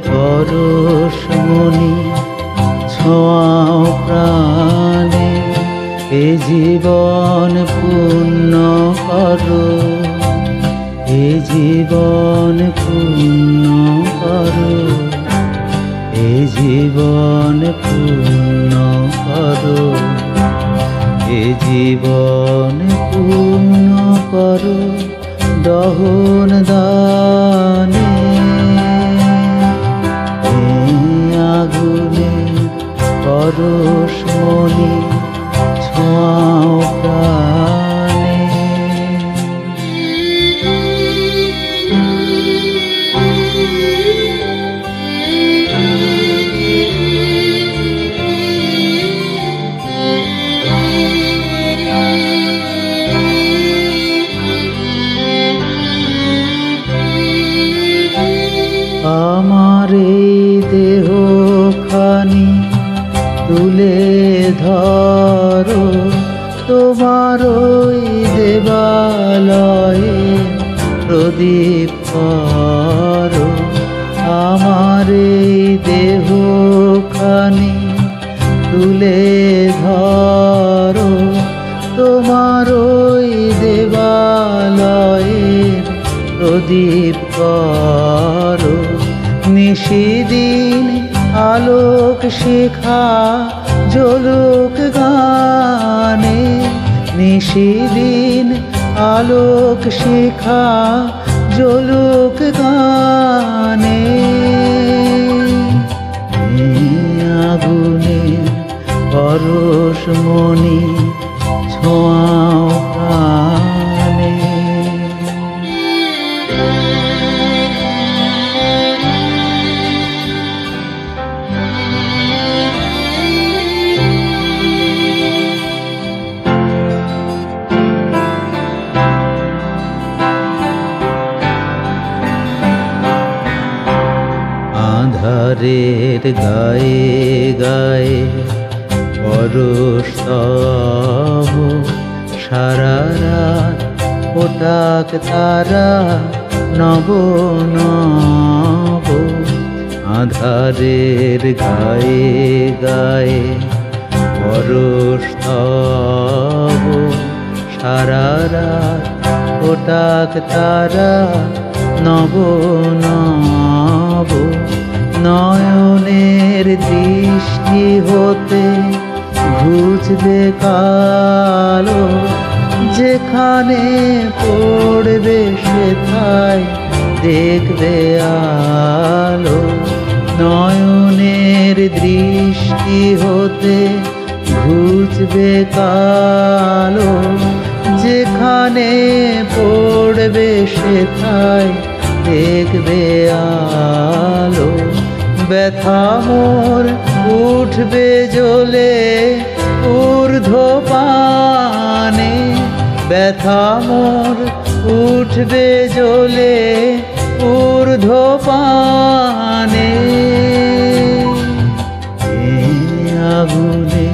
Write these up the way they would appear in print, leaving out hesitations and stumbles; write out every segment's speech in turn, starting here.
পরশমণি ছোঁয়াও প্রাণে, এ জীবন পূর্ণ করো, এ জীবন পূর্ণ করো, এ জীবন পূর্ণ করো, এ জীবন পূর্ণ করো দহন দানে। আগুনে পরশমণি ছোঁয়াও প্রাণে। আমার এই দেহখানি তুলে ধরো, তোমার ওই দেবালয়ে প্রদীপ করো। আমার এই দেহখানি তুলে ধরো, তোমার ওই দেবালয়ে প্রদীপ করো। নিশিদিন আলোক শিখা জ্বলুক গানে, নিশিদিন আলোক শিখা জ্বলুক গানে। আগুনে পরশমণি ছোঁয়াও প্রাণে। আধারের গায়ে গায়ে পরশতম, সারা রাত ফোটাক তারা নব নব। আধারের গায়ে গায়ে পরশতম, সারা রাত ফোটাক তারা নব নব। নয়নের দৃষ্টি হতে ঘুচবে কালো, যেখানে পড়বে সেথায় দেখবে আলো। নয়নের দৃষ্টি হতে ঘুচবে কালো, যেখানে পড়বে সেথায় দেখবে আলো। ব্যথা মোর উঠবে জ্বলে ঊর্ধ্বপানে, ব্যথা মোর উঠবে জ্বলে ঊর্ধ্বপানে। আগুনে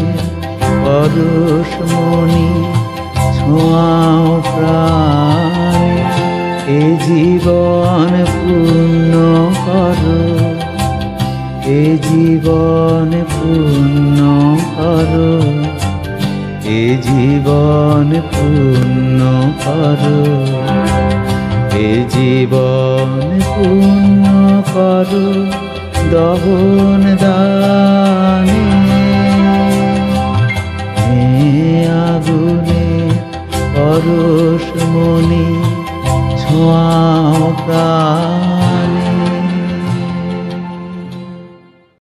পরশমণি ছোঁয়াও প্রাণে, এ জীবন পূর্ণ করো, এ জীবন পূর্ণ করো, এ জীবন পূর্ণ করো, এ জীবন পূর্ণ করো দহন দানে। আগুনে পরশমণি